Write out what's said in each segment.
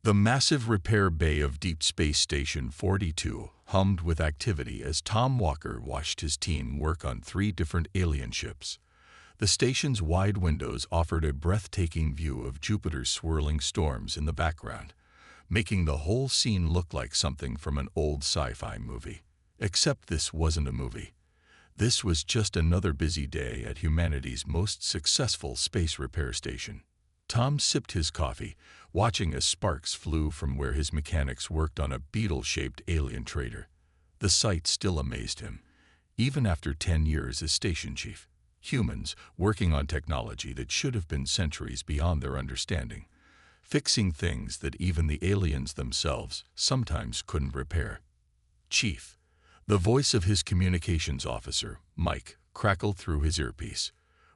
The massive repair bay of Deep Space Station 42 hummed with activity as Tom Walker watched his team work on 3 different alien ships. The station's wide windows offered a breathtaking view of Jupiter's swirling storms in the background, making the whole scene look like something from an old sci-fi movie. Except this wasn't a movie. This was just another busy day at humanity's most successful space repair station. Tom sipped his coffee, watching as sparks flew from where his mechanics worked on a beetle-shaped alien trader. The sight still amazed him, even after 10 years as station chief. Humans working on technology that should have been centuries beyond their understanding, fixing things that even the aliens themselves sometimes couldn't repair. Chief, the voice of his communications officer, Mike, crackled through his earpiece.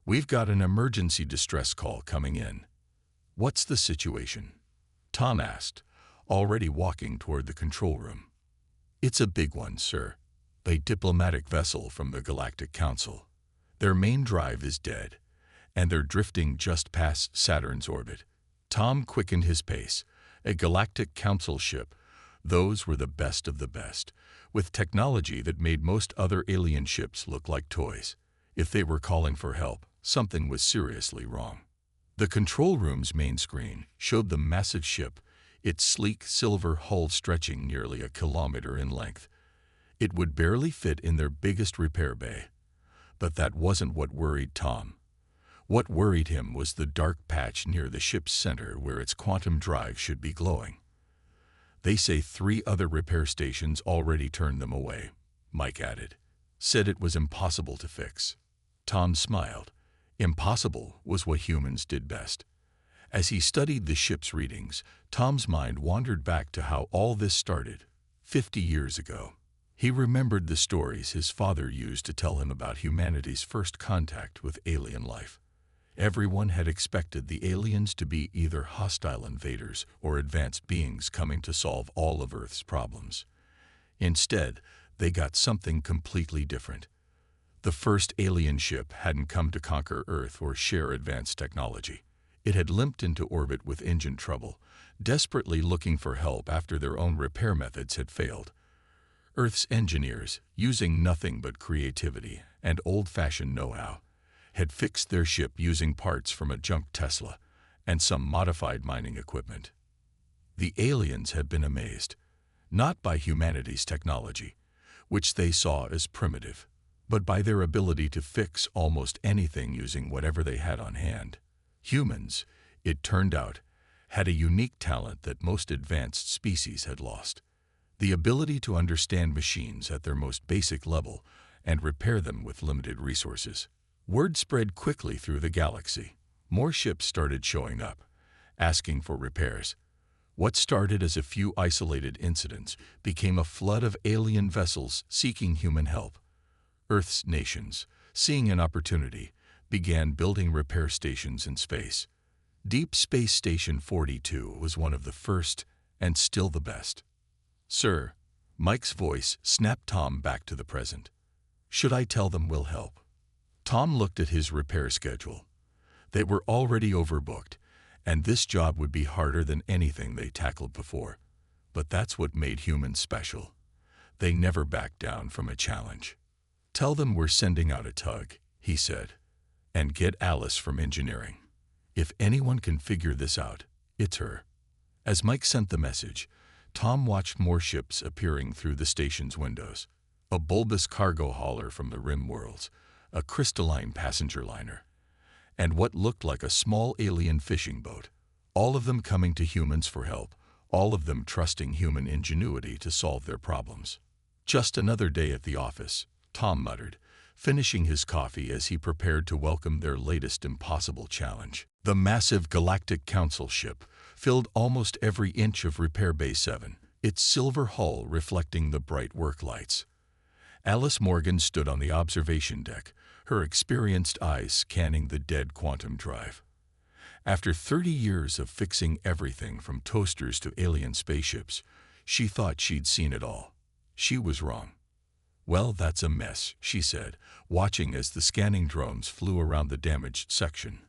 "We've got an emergency distress call coming in." "What's the situation?" Tom asked, already walking toward the control room. "It's a big one, sir. A diplomatic vessel from the Galactic Council. Their main drive is dead, and they're drifting just past Saturn's orbit." Tom quickened his pace. A Galactic Council ship. Those were the best of the best, with technology that made most other alien ships look like toys. If they were calling for help, something was seriously wrong. The control room's main screen showed the massive ship, its sleek silver hull stretching nearly a kilometer in length. It would barely fit in their biggest repair bay. But that wasn't what worried Tom. What worried him was the dark patch near the ship's center where its quantum drive should be glowing. "They say 3 other repair stations already turned them away," Mike added. "Said it was impossible to fix." Tom smiled. Impossible was what humans did best. As he studied the ship's readings, Tom's mind wandered back to how all this started, 50 years ago. He remembered the stories his father used to tell him about humanity's first contact with alien life. Everyone had expected the aliens to be either hostile invaders or advanced beings coming to solve all of Earth's problems. Instead, they got something completely different. The first alien ship hadn't come to conquer Earth or share advanced technology. It had limped into orbit with engine trouble, desperately looking for help after their own repair methods had failed. Earth's engineers, using nothing but creativity and old-fashioned know-how, had fixed their ship using parts from a junk Tesla and some modified mining equipment. The aliens had been amazed, not by humanity's technology, which they saw as primitive, but by their ability to fix almost anything using whatever they had on hand. Humans, it turned out, had a unique talent that most advanced species had lost: the ability to understand machines at their most basic level and repair them with limited resources. Word spread quickly through the galaxy. More ships started showing up, asking for repairs. What started as a few isolated incidents became a flood of alien vessels seeking human help. Earth's nations, seeing an opportunity, began building repair stations in space. Deep Space Station 42 was one of the first and still the best. "Sir," Mike's voice snapped Tom back to the present. "Should I tell them we'll help?" Tom looked at his repair schedule. They were already overbooked, and this job would be harder than anything they tackled before. But that's what made humans special. They never backed down from a challenge. "Tell them we're sending out a tug," he said, "and get Alice from engineering. If anyone can figure this out, it's her." As Mike sent the message, Tom watched more ships appearing through the station's windows. A bulbous cargo hauler from the Rim Worlds, a crystalline passenger liner, and what looked like a small alien fishing boat. All of them coming to humans for help, all of them trusting human ingenuity to solve their problems. "Just another day at the office," Tom muttered, finishing his coffee as he prepared to welcome their latest impossible challenge. The massive Galactic Council ship filled almost every inch of Repair Bay 7, its silver hull reflecting the bright work lights. Alice Morgan stood on the observation deck, her experienced eyes scanning the dead quantum drive. After 30 years of fixing everything from toasters to alien spaceships, she thought she'd seen it all. She was wrong. "Well, that's a mess," she said, watching as the scanning drones flew around the damaged section.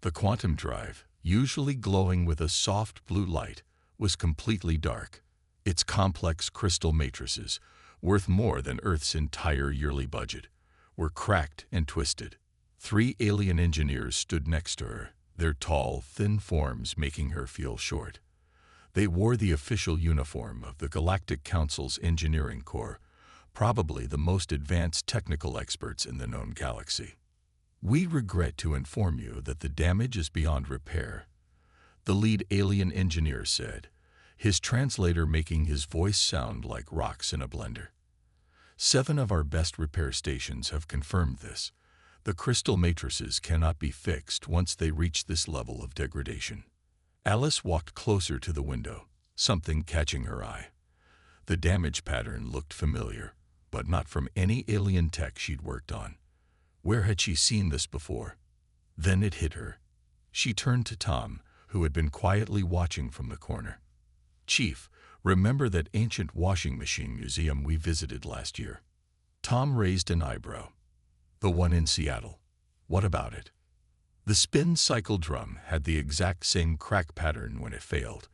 The quantum drive, usually glowing with a soft blue light, was completely dark. Its complex crystal matrices, worth more than Earth's entire yearly budget, were cracked and twisted. 3 alien engineers stood next to her, their tall, thin forms making her feel short. They wore the official uniform of the Galactic Council's Engineering Corps, probably the most advanced technical experts in the known galaxy. "We regret to inform you that the damage is beyond repair," the lead alien engineer said, his translator making his voice sound like rocks in a blender. 7 of our best repair stations have confirmed this. The crystal matrices cannot be fixed once they reach this level of degradation. Alice walked closer to the window, something catching her eye. The damage pattern looked familiar, but not from any alien tech she'd worked on. Where had she seen this before? Then it hit her. She turned to Tom, who had been quietly watching from the corner. "Chief, remember that ancient washing machine museum we visited last year?" Tom raised an eyebrow. "The one in Seattle. What about it?" The spin cycle drum had the exact same crack pattern when it failed.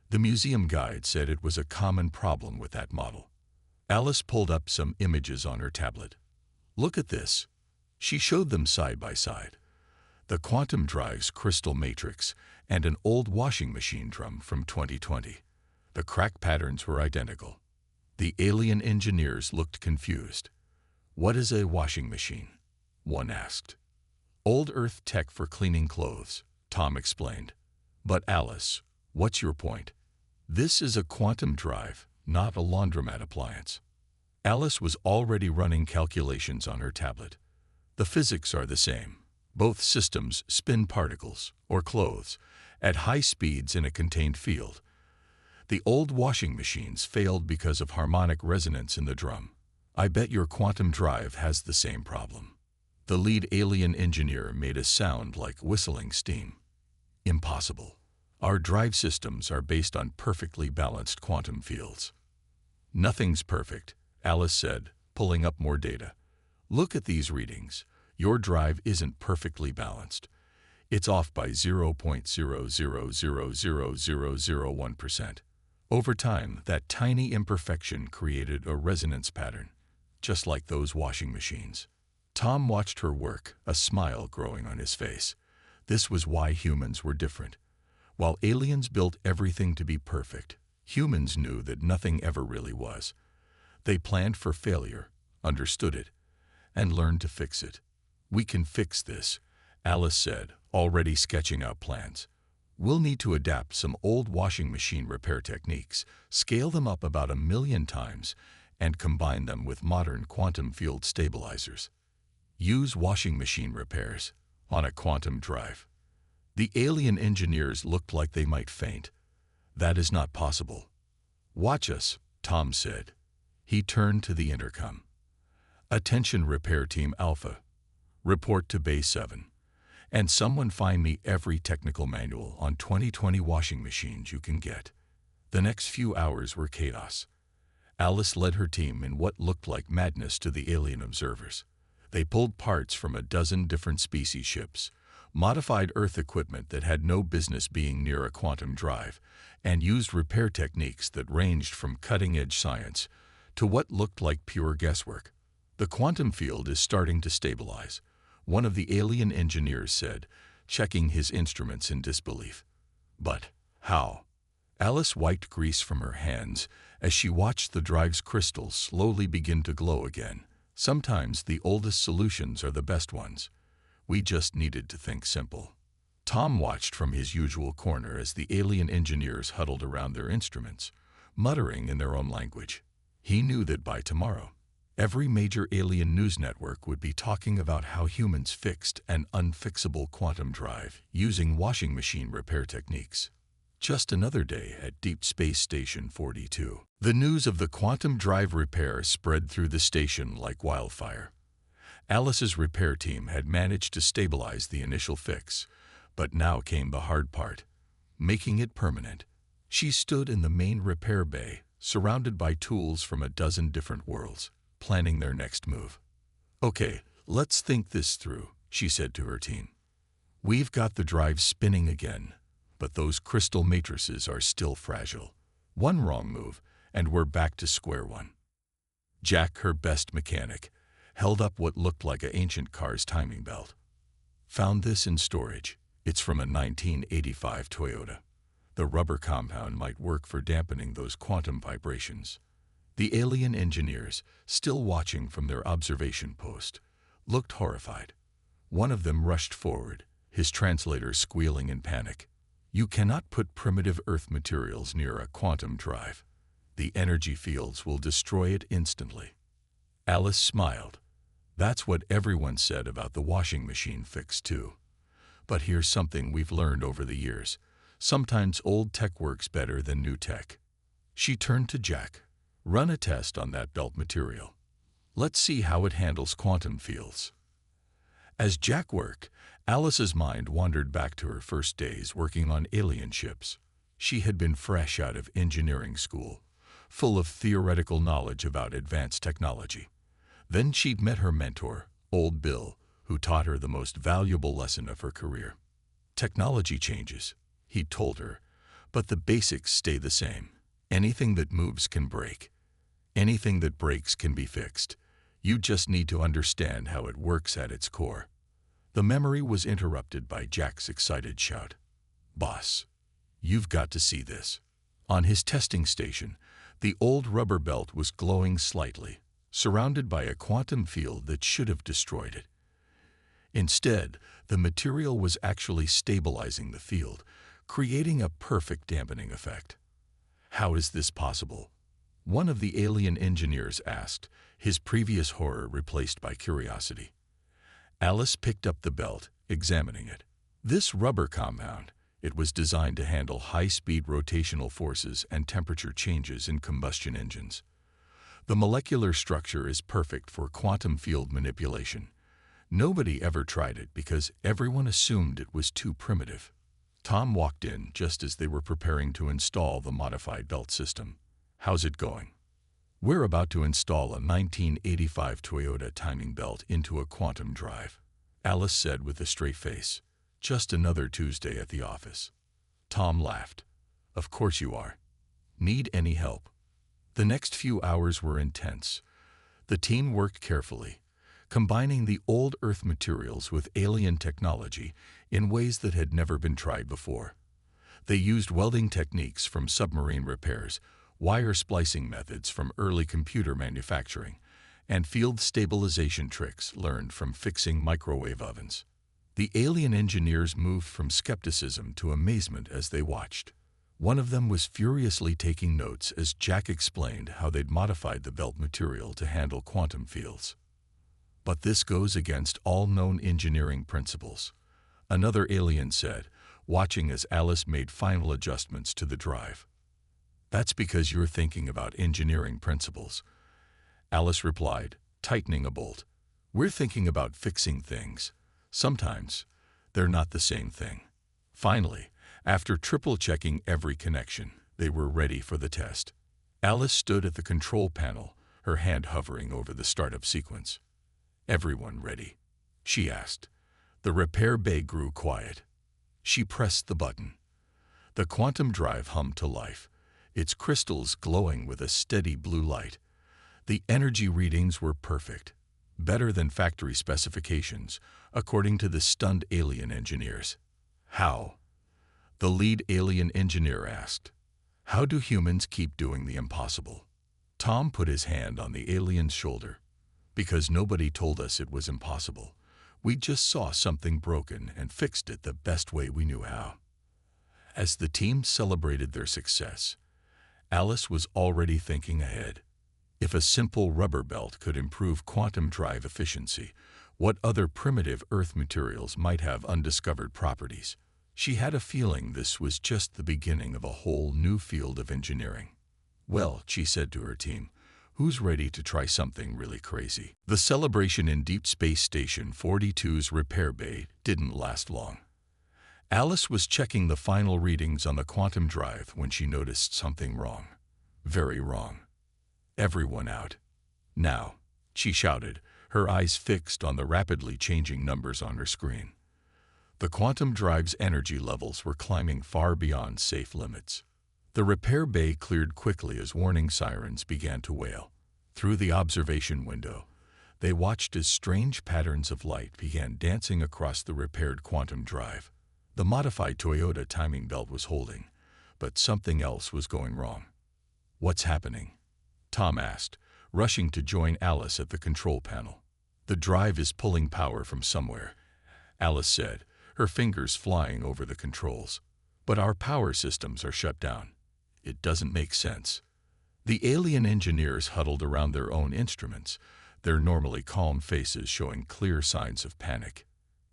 The museum guide said it was a common problem with that model. Alice pulled up some images on her tablet. "Look at this." She showed them side by side. The quantum drive's crystal matrix and an old washing machine drum from 2020. The crack patterns were identical. The alien engineers looked confused. "What is a washing machine?" one asked. "Old Earth tech for cleaning clothes," Tom explained. "But Alice, what's your point?" "This is a quantum drive, not a laundromat appliance." Alice was already running calculations on her tablet. The physics are the same. Both systems spin particles, or clothes, at high speeds in a contained field. The old washing machines failed because of harmonic resonance in the drum. "I bet your quantum drive has the same problem." The lead alien engineer made a sound like whistling steam. "Impossible. Our drive systems are based on perfectly balanced quantum fields." "Nothing's perfect," Alice said, pulling up more data. "Look at these readings. Your drive isn't perfectly balanced. It's off by 0.0000001%. Over time, that tiny imperfection created a resonance pattern, just like those washing machines." Tom watched her work, a smile growing on his face. This was why humans were different. While aliens built everything to be perfect, humans knew that nothing ever really was. They planned for failure, understood it, and learned to fix it. "We can fix this," Alice said, already sketching out plans. "We'll need to adapt some old washing machine repair techniques, scale them up about 1,000,000 times, and combine them with modern quantum field stabilizers. Use washing machine repairs on a quantum drive." The alien engineers looked like they might faint. "That is not possible." "Watch us," Tom said. He turned to the intercom. "Attention Repair Team Alpha. Report to Bay 7. And someone find me every technical manual on 2020 washing machines you can get." The next few hours were chaos. Alice led her team in what looked like madness to the alien observers. They pulled parts from a dozen different species ships, modified Earth equipment that had no business being near a quantum drive, and used repair techniques that ranged from cutting-edge science to what looked like pure guesswork. "The quantum field is starting to stabilize," one of the alien engineers said, checking his instruments in disbelief. "But how?" Alice wiped grease from her hands as she watched the drive's crystals slowly begin to glow again. "Sometimes the oldest solutions are the best ones. We just needed to think simple." Tom watched from his usual corner as the alien engineers huddled around their instruments, muttering in their own language. He knew that by tomorrow, every major alien news network would be talking about how humans fixed an unfixable quantum drive using washing machine repair techniques. Just another day at Deep Space Station 42. The news of the quantum drive repair spread through the station like wildfire. Alice's repair team had managed to stabilize the initial fix, but now came the hard part, making it permanent. She stood in the main repair bay, surrounded by tools from a dozen different worlds, planning their next move. "Okay, let's think this through," she said to her team. "We've got the drive spinning again, But those crystal matrices are still fragile. One wrong move, and we're back to square one. Jack, her best mechanic, held up what looked like an ancient car's timing belt. Found this in storage. It's from a 1985 Toyota. The rubber compound might work for dampening those quantum vibrations. The alien engineers, still watching from their observation post, looked horrified. One of them rushed forward, his translator squealing in panic. You cannot put primitive Earth materials near a quantum drive. The energy fields will destroy it instantly. Alice smiled. That's what everyone said about the washing machine fix too. But here's something we've learned over the years. Sometimes old tech works better than new tech. She turned to Jack. Run a test on that belt material. Let's see how it handles quantum fields. As Jack worked, Alice's mind wandered back to her first days working on alien ships. She had been fresh out of engineering school, full of theoretical knowledge about advanced technology. Then she'd met her mentor, Old Bill, who taught her the most valuable lesson of her career. Technology changes, he'd told her, but the basics stay the same. Anything that moves can break. Anything that breaks can be fixed. You just need to understand how it works at its core. The memory was interrupted by Jack's excited shout. Boss, you've got to see this. On his testing station, the old rubber belt was glowing slightly, surrounded by a quantum field that should have destroyed it. Instead, the material was actually stabilizing the field, creating a perfect dampening effect. How is this possible? One of the alien engineers asked, his previous horror replaced by curiosity. Alice picked up the belt, examining it. This rubber compound, it was designed to handle high-speed rotational forces and temperature changes in combustion engines. The molecular structure is perfect for quantum field manipulation. Nobody ever tried it because everyone assumed it was too primitive. Tom walked in just as they were preparing to install the modified belt system. How's it going? We're about to install a 1985 Toyota timing belt into a quantum drive, Alice said with a straight face. Just another Tuesday at the office. Tom laughed. Of course you are. Need any help? The next few hours were intense. The team worked carefully, combining the old Earth materials with alien technology in ways that had never been tried before. They used welding techniques from submarine repairs, wire splicing methods from early computer manufacturing, and field stabilization tricks learned from fixing microwave ovens. The alien engineers moved from skepticism to amazement as they watched. One of them was furiously taking notes as Jack explained how they'd modified the belt material to handle quantum fields. But this goes against all known engineering principles, another alien said, watching as Alice made final adjustments to the drive. That's because you're thinking about engineering principles, Alice replied, tightening a bolt. We're thinking about fixing things. Sometimes they're not the same thing. Finally, after triple-checking every connection, they were ready for the test. Alice stood at the control panel, her hand hovering over the startup sequence. Everyone ready? She asked. The repair bay grew quiet. She pressed the button. The quantum drive hummed to life, its crystals glowing with a steady blue light. The energy readings were perfect, better than factory specifications, according to the stunned alien engineers. How? The lead alien engineer asked. How do humans keep doing the impossible? Tom put his hand on the alien's shoulder. Because nobody told us it was impossible. We just saw something broken and fixed it the best way we knew how. As the team celebrated their success, Alice was already thinking ahead. If a simple rubber belt could improve quantum drive efficiency, what other primitive Earth materials might have undiscovered properties? She had a feeling this was just the beginning of a whole new field of engineering. Well, she said to her team, who's ready to try something really crazy? The celebration in Deep Space Station 42's repair bay didn't last long. Alice was checking the final readings on the quantum drive when she noticed something wrong. Very wrong. Everyone out. Now, she shouted, her eyes fixed on the rapidly changing numbers on her screen. The quantum drive's energy levels were climbing far beyond safe limits. The repair bay cleared quickly as warning sirens began to wail. Through the observation window, they watched as strange patterns of light began dancing across the repaired quantum drive. The modified Toyota timing belt was holding, but something else was going wrong. "What's happening?" Tom asked, rushing to join Alice at the control panel. "The drive is pulling power from somewhere," Alice said, her fingers flying over the controls. "But our power systems are shut down. It doesn't make sense." The alien engineers huddled around their own instruments, their normally calm faces showing clear signs of panic.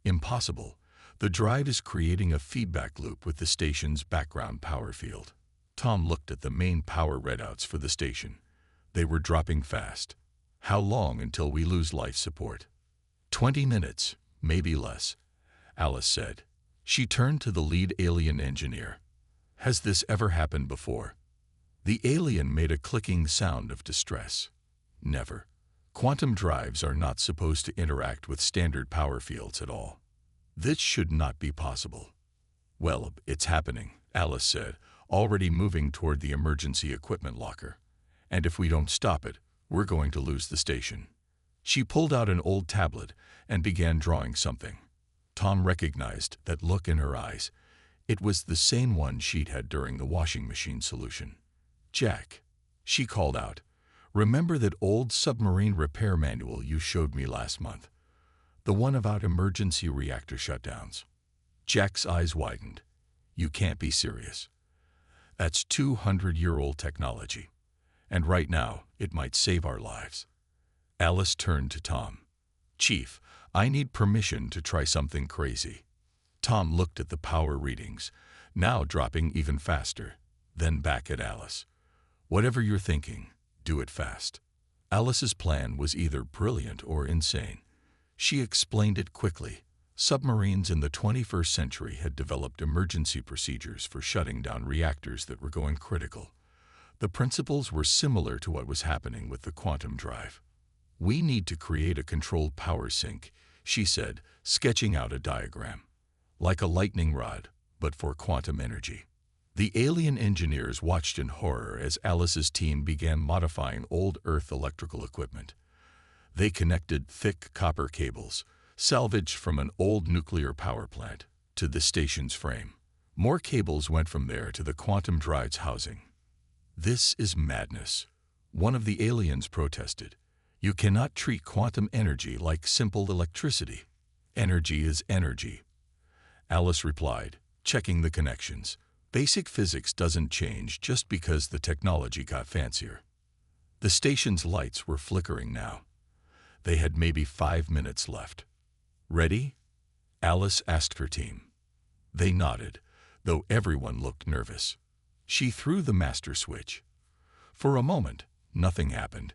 "Impossible. The drive is creating a feedback loop with the station's background power field." Tom looked at the main power readouts for the station. They were dropping fast. "How long until we lose life support?" 20 minutes, maybe less," Alice said. She turned to the lead alien engineer. "Has this ever happened before?" The alien made a clicking sound of distress. "Never. Quantum drives are not supposed to interact with standard power fields at all. This should not be possible." "Well, it's happening," Alice said, already moving toward the emergency equipment locker. "And if we don't stop it, we're going to lose the station." She pulled out an old tablet and began drawing something. Tom recognized that look in her eyes. It was the same one she'd had during the washing machine solution. "Jack," she called out, "remember that old submarine repair manual you showed me last month? The one about emergency reactor shutdowns?" Jack's eyes widened. "You can't be serious. That's 200-year-old technology. And right now, it might save our lives." Alice turned to Tom. "Chief, I need permission to try something crazy." Tom looked at the power readings, now dropping even faster, then back at Alice. "Whatever you're thinking, do it fast." Alice's plan was either brilliant or insane. She explained it quickly. Submarines in the 21st century had developed emergency procedures for shutting down reactors that were going critical. The principles were similar to what was happening with the quantum drive. "We need to create a controlled power sink," she said, sketching out a diagram. "Like a lightning rod, but for quantum energy." The alien engineers watched in horror as Alice's team began modifying old Earth electrical equipment. They connected thick copper cables, salvaged from an old nuclear power plant, to the station's frame. More cables went from there to the quantum drive's housing. "This is madness," one of the aliens protested. "You cannot treat quantum energy like simple electricity. Energy is energy." Alice replied, checking the connections. "Basic physics doesn't change just because the technology got fancier." The station's lights were flickering now. They had maybe 5 minutes left. "Ready?" Alice asked her team. They nodded, though everyone looked nervous. She threw the master switch. For a moment, nothing happened.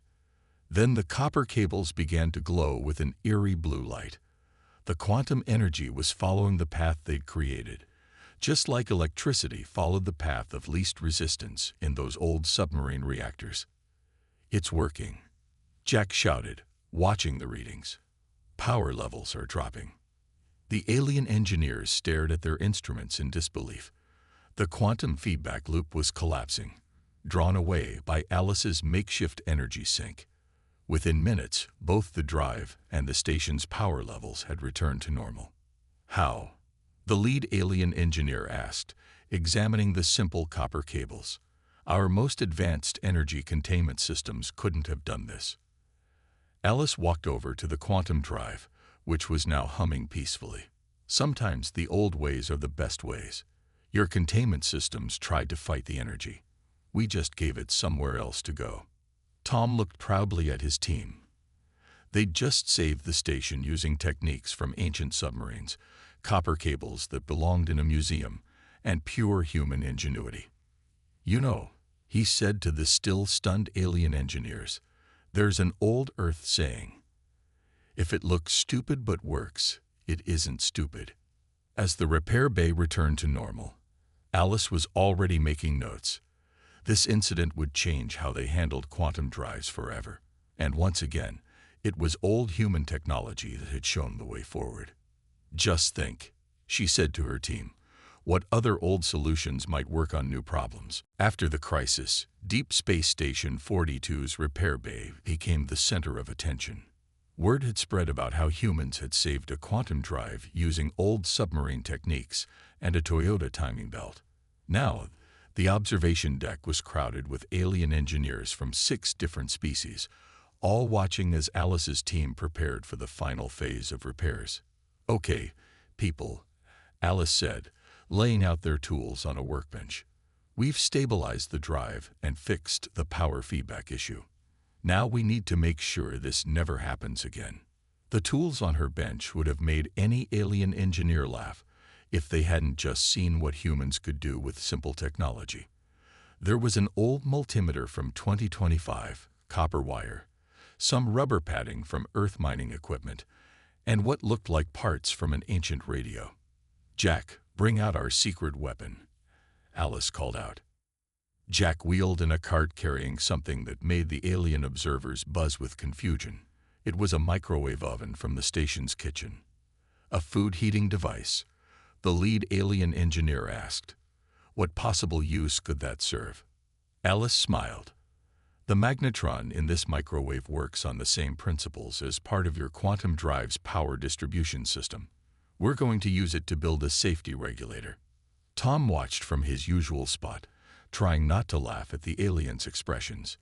Then the copper cables began to glow with an eerie blue light. The quantum energy was following the path they'd created, just like electricity followed the path of least resistance in those old submarine reactors. "It's working," Jack shouted, watching the readings. "Power levels are dropping." The alien engineers stared at their instruments in disbelief. The quantum feedback loop was collapsing, drawn away by Alice's makeshift energy sink. Within minutes, both the drive and the station's power levels had returned to normal. "How?" the lead alien engineer asked, examining the simple copper cables. "Our most advanced energy containment systems couldn't have done this." Alice walked over to the quantum drive, which was now humming peacefully. "Sometimes the old ways are the best ways. Your containment systems tried to fight the energy. We just gave it somewhere else to go." Tom looked proudly at his team. They'd just saved the station using techniques from ancient submarines, copper cables that belonged in a museum, and pure human ingenuity. "You know," he said to the still stunned alien engineers, "there's an old Earth saying, if it looks stupid but works, it isn't stupid." As the repair bay returned to normal, Alice was already making notes. This incident would change how they handled quantum drives forever. And once again, it was old human technology that had shown the way forward. "Just think," she said to her team. What other old solutions might work on new problems? After the crisis, Deep Space Station 42's repair bay became the center of attention. Word had spread about how humans had saved a quantum drive using old submarine techniques and a Toyota timing belt. Now, the observation deck was crowded with alien engineers from 6 different species, all watching as Alice's team prepared for the final phase of repairs. "Okay, people," Alice said, laying out their tools on a workbench. "We've stabilized the drive and fixed the power feedback issue. Now we need to make sure this never happens again." The tools on her bench would have made any alien engineer laugh if they hadn't just seen what humans could do with simple technology. There was an old multimeter from 2025, copper wire, some rubber padding from earth mining equipment, and what looked like parts from an ancient radio. "Jack, bring out our secret weapon," Alice called out. Jack wheeled in a cart carrying something that made the alien observers buzz with confusion. It was a microwave oven from the station's kitchen. "A food heating device?" the lead alien engineer asked. "What possible use could that serve?" Alice smiled. "The magnetron in this microwave works on the same principles as part of your quantum drive's power distribution system. We're going to use it to build a safety regulator." Tom watched from his usual spot, trying not to laugh at the aliens' expressions.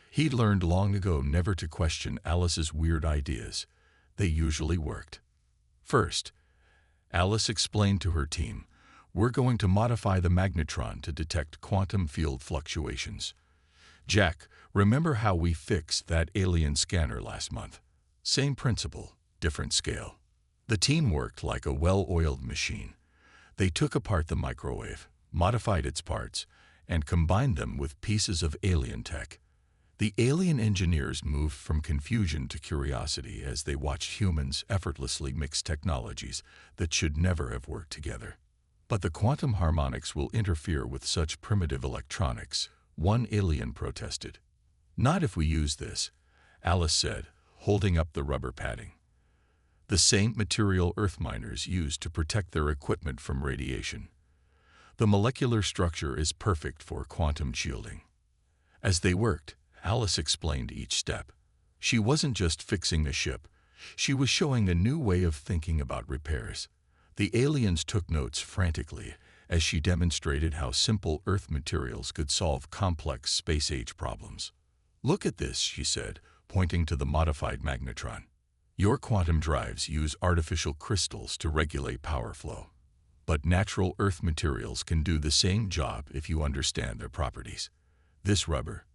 He'd learned long ago never to question Alice's weird ideas. They usually worked. First, Alice explained to her team, "We're going to modify the magnetron to detect quantum field fluctuations. Jack, remember how we fixed that alien scanner last month? Same principle, different scale." The team worked like a well-oiled machine. They took apart the microwave, modified its parts, and combined them with pieces of alien tech. The alien engineers moved from confusion to curiosity as they watched humans effortlessly mix technologies that should never have worked together. "But the quantum harmonics will interfere with such primitive electronics," one alien protested. "Not if we use this," Alice said, holding up the rubber padding. "The same material Earth miners use to protect their equipment from radiation. The molecular structure is perfect for quantum shielding." As they worked, Alice explained each step. She wasn't just fixing a ship. She was showing a new way of thinking about repairs. The aliens took notes frantically as she demonstrated how simple Earth materials could solve complex space-age problems. "Look at this," she said, pointing to the modified magnetron. "Your quantum drives use artificial crystals to regulate power flow. But natural Earth materials can do the same job if you understand their properties. This rubber,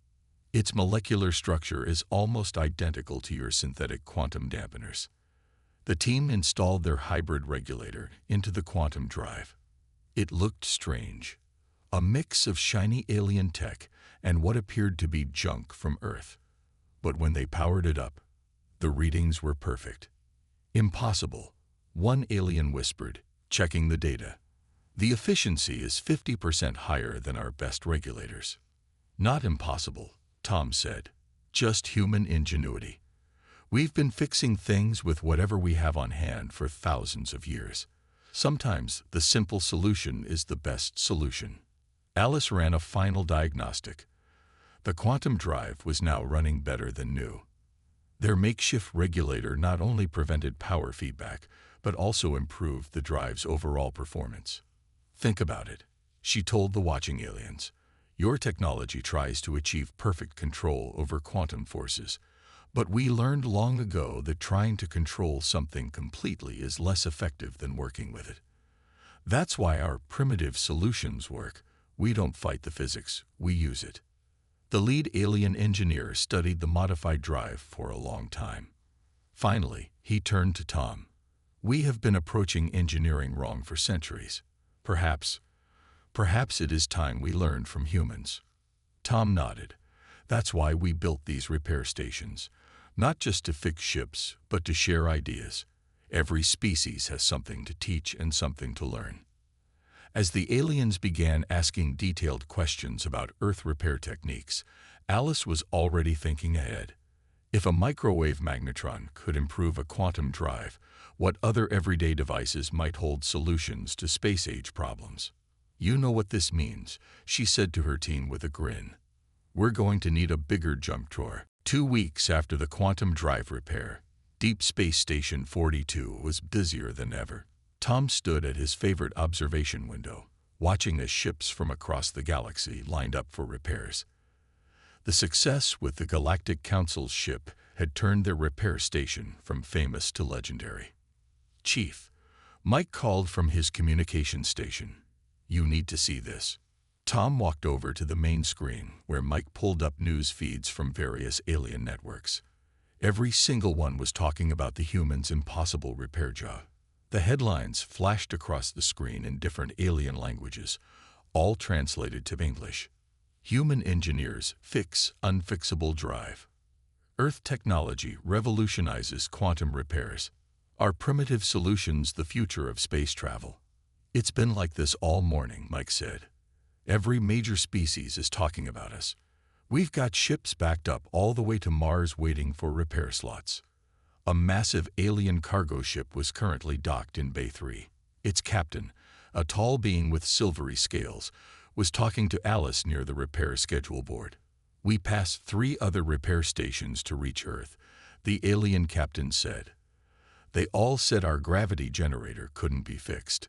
its molecular structure is almost identical to your synthetic quantum dampeners." The team installed their hybrid regulator into the quantum drive. It looked strange, a mix of shiny alien tech and what appeared to be junk from Earth. But when they powered it up, the readings were perfect. "Impossible," one alien whispered, checking the data. "The efficiency is 50% higher than our best regulators." "Not impossible," Tom said. "Just human ingenuity. We've been fixing things with whatever we have on hand for thousands of years. Sometimes the simple solution is the best solution." Alice ran a final diagnostic. The quantum drive was now running better than new. Their makeshift regulator not only prevented power feedback, but also improved the drive's overall performance. "Think about it," she told the watching aliens. "Your technology tries to achieve perfect control over quantum forces, but we learned long ago that trying to control something completely is less effective than working with it. That's why our primitive solutions work. We don't fight the physics, we use it." The lead alien engineer studied the modified drive for a long time. Finally, he turned to Tom. "We have been approaching engineering wrong for centuries. Perhaps it is time we learned from humans." Tom nodded. "That's why we built these repair stations. Not just to fix ships, but to share ideas. Every species has something to teach and something to learn." As the aliens began asking detailed questions about Earth repair techniques, Alice was already thinking ahead. If a microwave magnetron could improve a quantum drive, what other everyday devices might hold solutions to space-age problems? You know what this means, she said to her team with a grin. We're going to need a bigger jump drawer. 2 weeks after the quantum drive repair, Deep Space Station 42 was busier than ever. Tom stood at his favorite observation window, watching as ships from across the galaxy lined up for repairs. The success with the Galactic Council's ship had turned their repair station from famous to legendary. Chief, Mike called from his communication station. You need to see this. Tom walked over to the main screen where Mike pulled up news feeds from various alien networks. Every single one was talking about the humans' impossible repair job. The headlines flashed across the screen in different alien languages, all translated to English. Human engineers fix unfixable drive. Earth technology revolutionizes quantum repairs. Are primitive solutions the future of space travel? It's been like this all morning, Mike said. Every major species is talking about us. We've got ships backed up all the way to Mars waiting for repair slots. A massive alien cargo ship was currently docked in Bay 3. Its captain, a tall being with silvery scales, was talking to Alice near the repair schedule board. We passed 3 other repair stations to reach Earth, the alien captain said. They all said our gravity generator couldn't be fixed.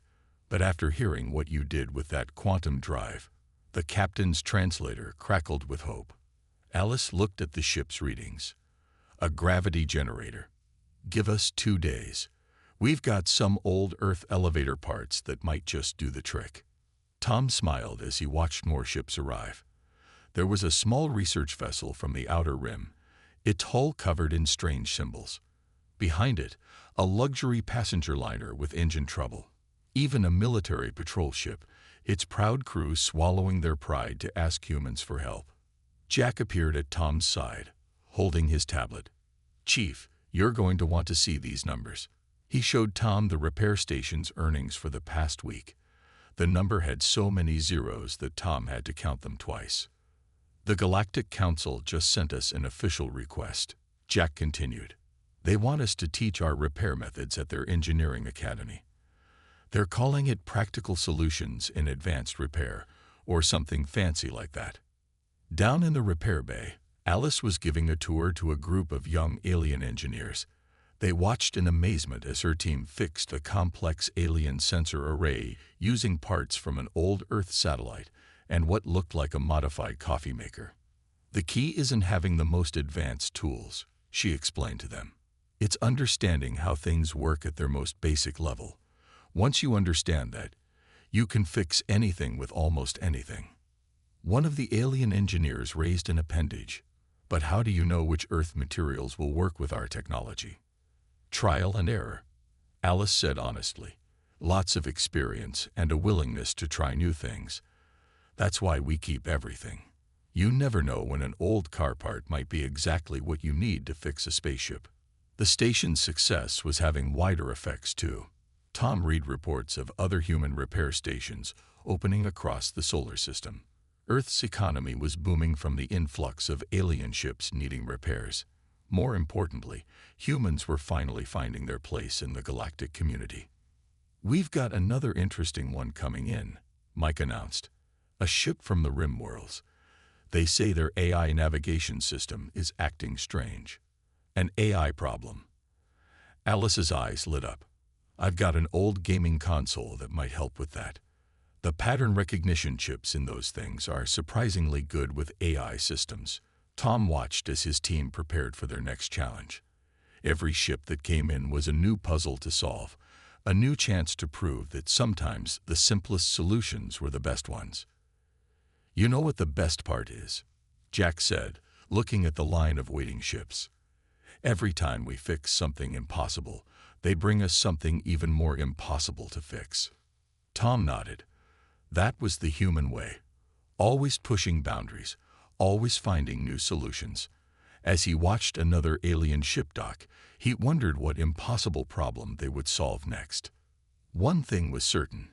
But after hearing what you did with that quantum drive, the captain's translator crackled with hope. Alice looked at the ship's readings. A gravity generator. Give us 2 days. We've got some old Earth elevator parts that might just do the trick. Tom smiled as he watched more ships arrive. There was a small research vessel from the outer rim, its hull covered in strange symbols. Behind it, a luxury passenger liner with engine trouble. Even a military patrol ship, its proud crew swallowing their pride to ask humans for help. Jack appeared at Tom's side, holding his tablet. Chief, you're going to want to see these numbers. He showed Tom the repair station's earnings for the past week. The number had so many zeros that Tom had to count them twice. The Galactic Council just sent us an official request, Jack continued. They want us to teach our repair methods at their engineering academy. They're calling it Practical Solutions in Advanced Repair, or something fancy like that. Down in the repair bay, Alice was giving a tour to a group of young alien engineers. They watched in amazement as her team fixed a complex alien sensor array using parts from an old Earth satellite and what looked like a modified coffee maker. The key isn't having the most advanced tools, she explained to them. It's understanding how things work at their most basic level. Once you understand that, you can fix anything with almost anything. One of the alien engineers raised an appendage. But how do you know which Earth materials will work with our technology? Trial and error, Alice said honestly. Lots of experience and a willingness to try new things. That's why we keep everything. You never know when an old car part might be exactly what you need to fix a spaceship. The station's success was having wider effects too. Tom read reports of other human repair stations opening across the solar system. Earth's economy was booming from the influx of alien ships needing repairs. More importantly, humans were finally finding their place in the galactic community. We've got another interesting one coming in, Mike announced. A ship from the Rim Worlds. They say their AI navigation system is acting strange. An AI problem. Alice's eyes lit up. I've got an old gaming console that might help with that. The pattern recognition chips in those things are surprisingly good with AI systems. Tom watched as his team prepared for their next challenge. Every ship that came in was a new puzzle to solve, a new chance to prove that sometimes the simplest solutions were the best ones. You know what the best part is? Jack said, looking at the line of waiting ships. Every time we fix something impossible, they bring us something even more impossible to fix. Tom nodded. That was the human way. Always pushing boundaries, always finding new solutions. As he watched another alien ship dock, he wondered what impossible problem they would solve next. One thing was certain.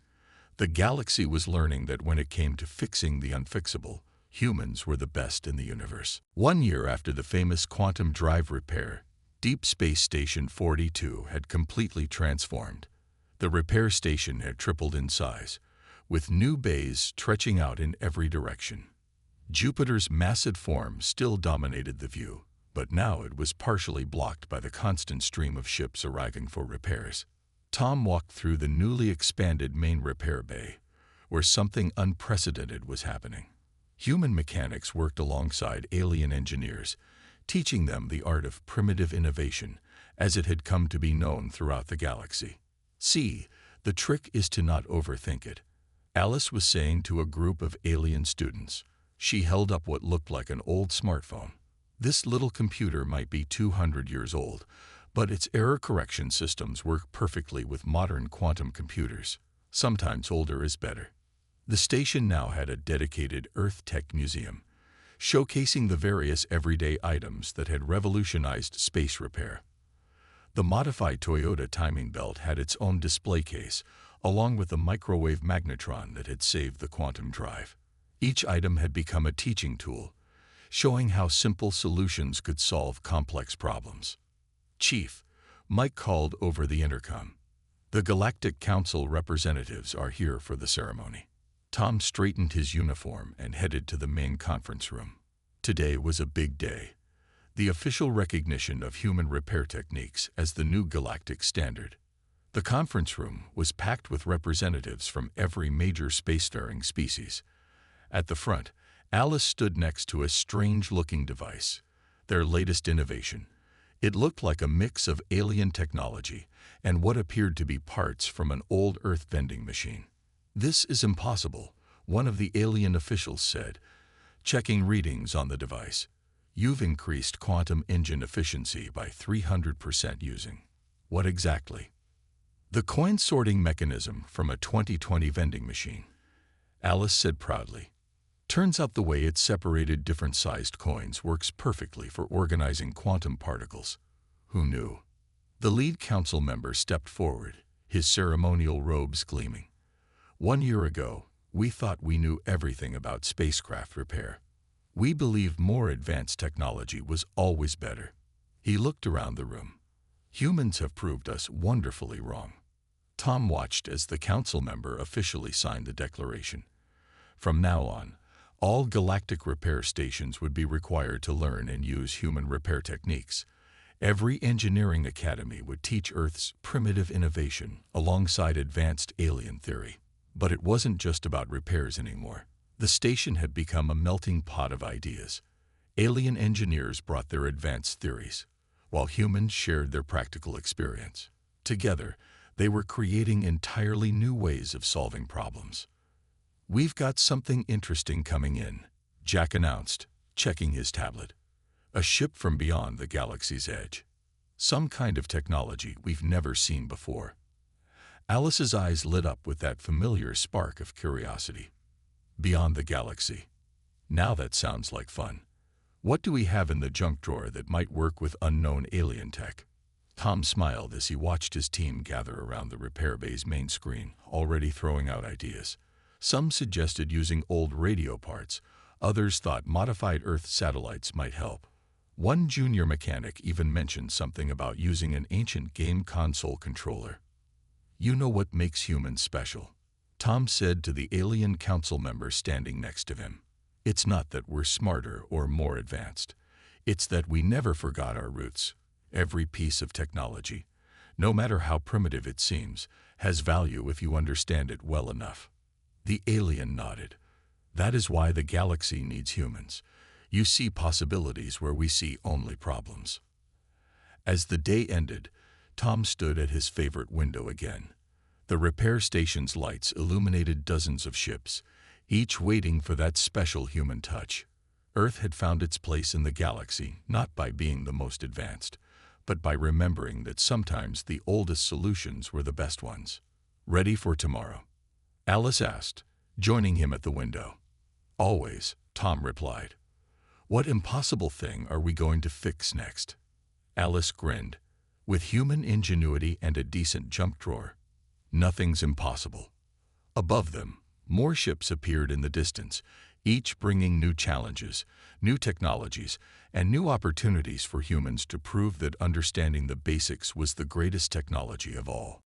The galaxy was learning that when it came to fixing the unfixable, Humans were the best in the universe. 1 year after the famous quantum drive repair, Deep Space Station 42 had completely transformed. The repair station had tripled in size, with new bays stretching out in every direction. Jupiter's massive form still dominated the view, but now it was partially blocked by the constant stream of ships arriving for repairs. Tom walked through the newly expanded main repair bay, where something unprecedented was happening. Human mechanics worked alongside alien engineers, teaching them the art of primitive innovation, as it had come to be known throughout the galaxy. See, the trick is to not overthink it, Alice was saying to a group of alien students. She held up what looked like an old smartphone. This little computer might be 200 years old, but its error correction systems work perfectly with modern quantum computers. Sometimes older is better. The station now had a dedicated Earth Tech Museum, showcasing the various everyday items that had revolutionized space repair. The modified Toyota timing belt had its own display case, along with the microwave magnetron that had saved the quantum drive. Each item had become a teaching tool, showing how simple solutions could solve complex problems. "Chief," Mike called over the intercom. "The Galactic Council representatives are here for the ceremony." Tom straightened his uniform and headed to the main conference room. Today was a big day. The official recognition of human repair techniques as the new galactic standard. The conference room was packed with representatives from every major spacefaring species. At the front, Alice stood next to a strange-looking device, their latest innovation. It looked like a mix of alien technology and what appeared to be parts from an old Earth vending machine. "This is impossible," one of the alien officials said, checking readings on the device. "You've increased quantum engine efficiency by 300% using." "What exactly?" "The coin sorting mechanism from a 2020 vending machine," Alice said proudly. "Turns out the way it separated different-sized coins works perfectly for organizing quantum particles." "Who knew?" The lead council member stepped forward, his ceremonial robes gleaming. "1 year ago, we thought we knew everything about spacecraft repair. We believed more advanced technology was always better." He looked around the room. "Humans have proved us wonderfully wrong." Tom watched as the council member officially signed the declaration. From now on, all galactic repair stations would be required to learn and use human repair techniques. Every engineering academy would teach Earth's primitive innovation alongside advanced alien theory. But it wasn't just about repairs anymore. The station had become a melting pot of ideas. Alien engineers brought their advanced theories, while humans shared their practical experience. Together, they were creating entirely new ways of solving problems. "We've got something interesting coming in," Jack announced, checking his tablet. "A ship from beyond the galaxy's edge. Some kind of technology we've never seen before." Alice's eyes lit up with that familiar spark of curiosity. "Beyond the galaxy. Now that sounds like fun. What do we have in the junk drawer that might work with unknown alien tech?" Tom smiled as he watched his team gather around the repair bay's main screen, already throwing out ideas. Some suggested using old radio parts. Others thought modified Earth satellites might help. One junior mechanic even mentioned something about using an ancient game console controller. "You know what makes humans special?" Tom said to the alien council member standing next to him. "It's not that we're smarter or more advanced. It's that we never forgot our roots. Every piece of technology, no matter how primitive it seems, has value if you understand it well enough." The alien nodded. "That is why the galaxy needs humans. You see possibilities where we see only problems." As the day ended, Tom stood at his favorite window again. The repair station's lights illuminated dozens of ships, each waiting for that special human touch. Earth had found its place in the galaxy not by being the most advanced, but by remembering that sometimes the oldest solutions were the best ones. "Ready for tomorrow?" Alice asked, joining him at the window. "Always," Tom replied. "What impossible thing are we going to fix next?" Alice grinned. "With human ingenuity and a decent junk drawer, nothing's impossible." Above them, more ships appeared in the distance, each bringing new challenges, new technologies, and new opportunities for humans to prove that understanding the basics was the greatest technology of all.